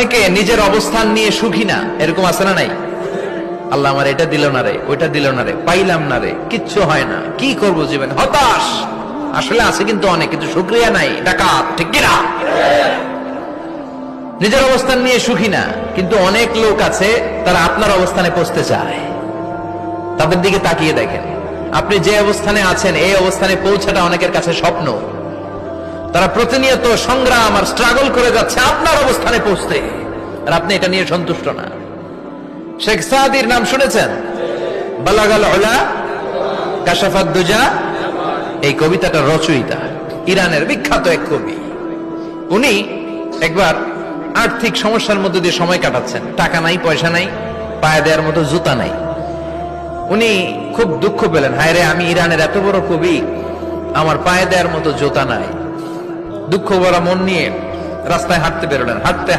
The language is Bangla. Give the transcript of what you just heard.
অনেকে নিজের অবস্থান নিয়ে সুখী না, এরকম আছে না নাই? আল্লাহ আমার এটা দিল না রে, ওইটা দিল না রে, পাইলাম না রে, কিচ্ছু হয় না, কি করব জীবন, হতাশ। আসলে আছে কিন্তু অনেক, কিন্তু শুকরিয়া নাই, ডাকাত, ঠিক কিনা? নিজের অবস্থান নিয়ে সুখী না, কিন্তু অনেক লোক আছে তারা আপনার অবস্থানে পৌঁছতে চায়। তাদের দিকে তাকিয়ে দেখেন, আপনি যে অবস্থানে আছেন এই অবস্থানে পৌঁছাটা অনেকের কাছে স্বপ্ন। তারা প্রতিনিয়ত সংগ্রাম আর স্ট্রাগল করে যাচ্ছে আপনার অবস্থানে পৌঁছতে, আর আপনি এটা নিয়ে সন্তুষ্ট না। শেখ সাদির নাম শুনেছেন? বালাগাল উলা কাশাফাত দুজা, এই কবিতাটা রচয়িতা ইরানের বিখ্যাত এক কবি। উনি একবার আর্থিক সমস্যার মধ্যে দিয়ে সময় কাটাচ্ছেন, টাকা নাই, পয়সা নাই, পায়ে দেওয়ার মতো জুতা নাই। উনি খুব দুঃখ পেলেন, হায় রে, আমি ইরানের এত বড় কবি, আমার পায়ে দেওয়ার মতো জুতা নাই। দুঃখ ভরা মন নিয়ে রাস্তায় হাঁটতে বেরোলেন। হাঁটতে হাঁটতে